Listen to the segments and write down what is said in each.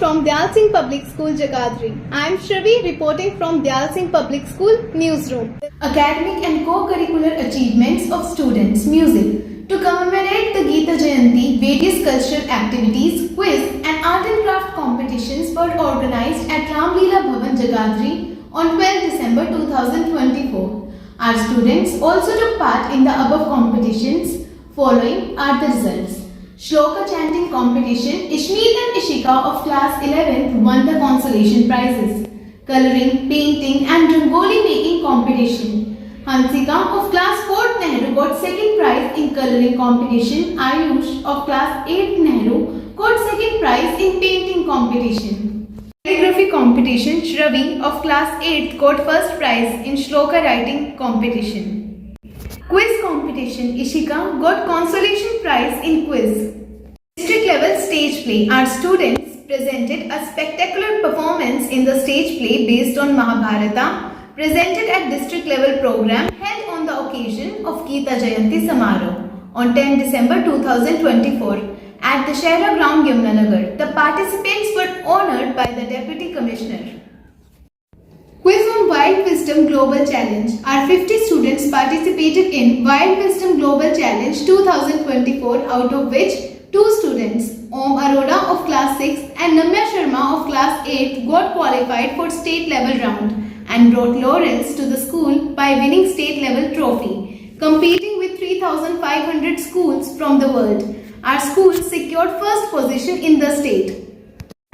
from Dyal Singh Public School, Jagadri. I am Shravi reporting from Dyal Singh Public School Newsroom. Academic and co-curricular achievements of students, music. To commemorate the Geeta Jayanti, various cultural activities, quiz and art and craft competitions were organized at Ram Leela Bhavan, Jagadri on 12 December 2024. Our students also took part in the above competitions. Following are the results. Shloka chanting competition, Ishmeet and Ishika of class 11th won the consolation prizes. Coloring, painting and rangoli making competition. Hansika of class 4th Nehru got second prize in coloring competition. Ayush of class 8th Nehru got second prize in painting competition. Calligraphy competition, Shravi of class 8th got first prize in shloka writing competition. Quiz competition, Ishika got consolation prize in quiz. District level stage play, our students presented a spectacular performance in the stage play based on Mahabharata, presented at district level program held on the occasion of Geeta Jayanti Samaroh on 10 December 2024 at the Shahra Ground, Yamunanagar. The participants were honoured by the Deputy Commissioner. Quiz on Wild Wisdom Global Challenge. Our 50 students participated in Wild Wisdom Global Challenge 2024, out of which 2 students, Om Arora of class 6 and Namya Sharma of class 8, got qualified for state level round and brought laurels to the school by winning state level trophy. Competing with 3,500 schools from the world, our school secured first position in the state.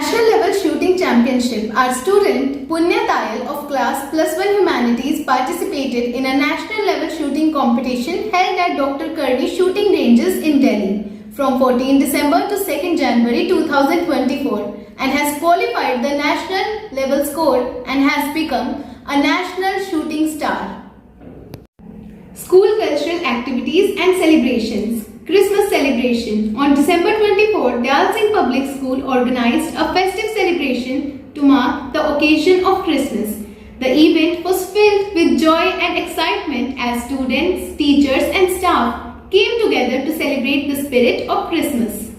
National level shooting championship. Our student Punya Tayal of class +1 Humanities participated in a national level shooting competition held at Dr. Karni shooting ranges in Delhi from 14 December to 2nd January 2024 and has qualified the national level score and has become a national shooting star. School cultural activities and celebrations. Christmas celebration. On December 24, Dyal Singh Public School organized a festive celebration to mark the occasion of Christmas. The event was filled with joy and excitement as students, teachers and staff came together to celebrate the spirit of Christmas.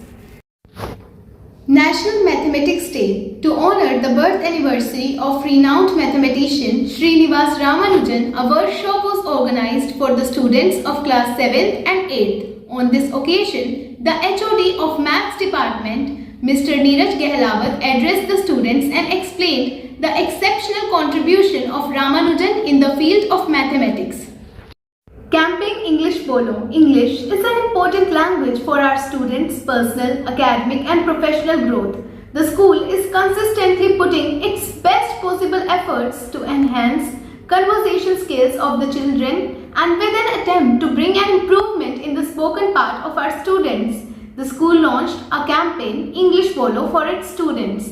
National Mathematics Day. To honor the birth anniversary of renowned mathematician Srinivas Ramanujan, a workshop was organized for the students of class 7th and 8th. On this occasion, the HOD of Maths Department, Mr. Neeraj Gehlawat, addressed the students and explained the exceptional contribution of Ramanujan in the field of mathematics. Camping English Bolo. English is an important language for our students' personal, academic and professional growth. The school is consistently putting its best possible efforts to enhance conversation skills of the children and with an attempt to bring an improvement in the spoken part of our students, the school launched a campaign English Bolo for its students.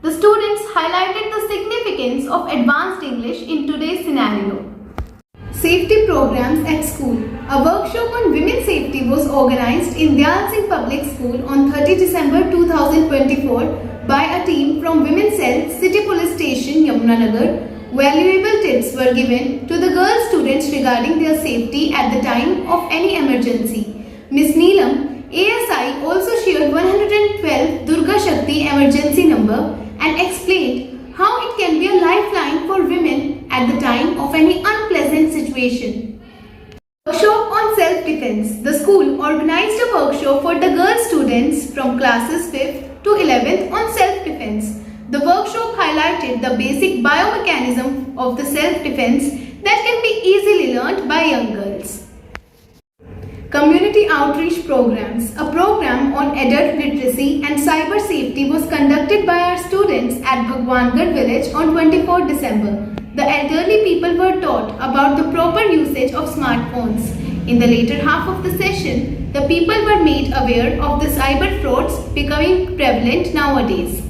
The students highlighted the significance of advanced English in today's scenario. Safety programs at school. A workshop on women's safety was organized in Dyal Singh Public School on 30 December 2024 by a team from Women's Cell, City Police Station, Yamunanagar. Valuable tips were given to the girl students regarding their safety at the time of any emergency. Ms. Neelam, ASI, also shared 112 Durga Shakti emergency number and explained how it can be a lifeline for women at the time of any unpleasant situation. Workshop on self-defense. The school organized a workshop for the girl students from classes 5th to 11th on self-defense. The workshop highlighted the basic biomechanism of the self-defense that can be easily learnt by young girls. Community outreach programs. A program on adult literacy and cyber safety was conducted by our students at Bhagwangarh village on 24 December. The elderly people were taught about the proper usage of smartphones. In the later half of the session, the people were made aware of the cyber frauds becoming prevalent nowadays.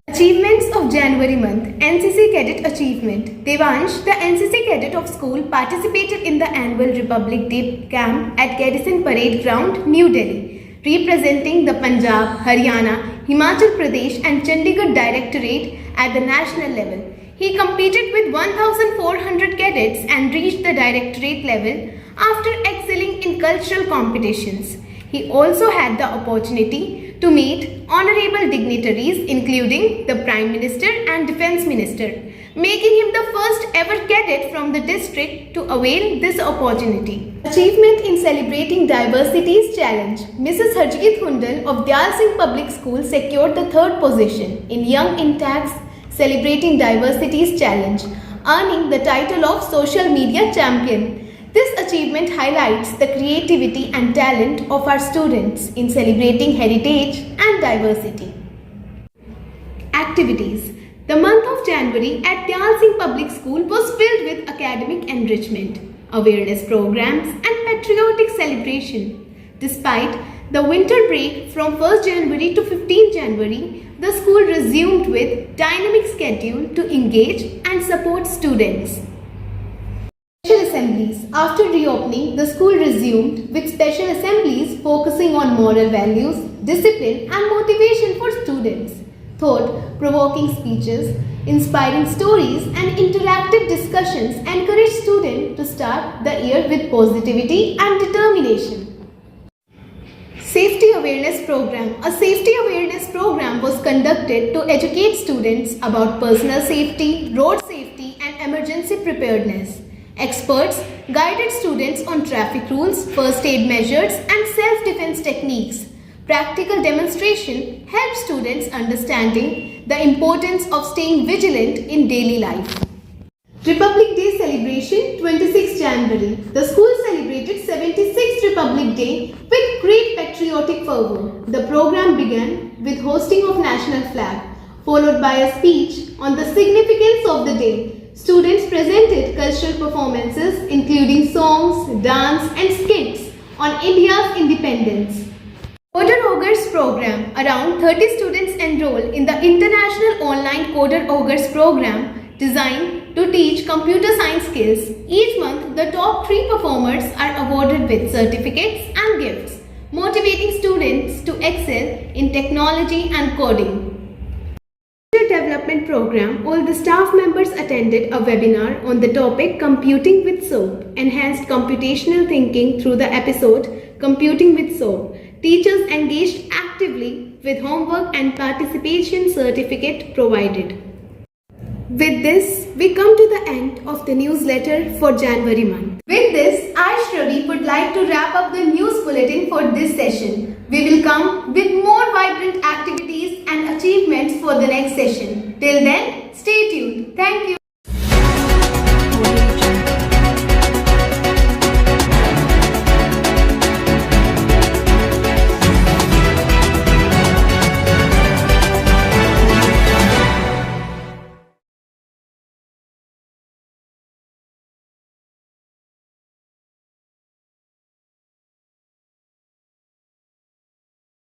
Achievements of January month. NCC Cadet Achievement. Devansh, the NCC cadet of school, participated in the annual Republic Day camp at Garrison Parade Ground, New Delhi, representing the Punjab, Haryana, Himachal Pradesh and Chandigarh Directorate at the national level. He competed with 1,400 cadets and reached the directorate level after excelling in cultural competitions. He also had the opportunity to meet honorable dignitaries including the Prime Minister and Defence Minister, making him the first ever cadet from the district to avail this opportunity. Achievement in celebrating diversity's challenge. Mrs. Harjeet Hundal of Dyal Singh Public School secured the third position in Young Intact's Celebrating Diversity's Challenge, earning the title of Social Media Champion. This achievement highlights the creativity and talent of our students in celebrating heritage and diversity. Activities. The month of January at Dyal Singh Public School was filled with academic enrichment, awareness programs and patriotic celebration. Despite the winter break from 1st January to 15th January, the school resumed with dynamic schedule to engage and support students. Special assemblies. After reopening, the school resumed with special assemblies focusing on moral values, discipline and motivation for students. Thought-provoking speeches, inspiring stories and interactive discussions encourage students to start the year with positivity and determination. Safety Awareness Program. A safety awareness program was conducted to educate students about personal safety, road safety and emergency preparedness. Experts guided students on traffic rules, first aid measures and self-defense techniques. Practical demonstration helped students understanding the importance of staying vigilant in daily life. Republic Day celebration 26 January. The school celebrated 76th Republic Day with great patriotic fervour. The program began with hosting of national flag, followed by a speech on the significance of the day. Students presented cultural performances including songs, dance and skits on India's independence. Coder Augurs program. Around 30 students enrolled in the International Online Coder Augurs program designed to teach computer science skills. Each month, the top 3 performers are awarded with certificates and gifts, motivating students to excel in technology and coding. Development program. All the staff members attended a webinar on the topic Computing with SOAP, enhanced computational thinking through the episode Computing with SOAP. Teachers engaged actively with homework and participation certificate provided. With this, we come to the end of the newsletter for January month. With this, I, Shravi, would like to wrap up the news bulletin for this session. We will come with more vibrant activities and achievements for the next session. Till then, stay tuned. Thank you.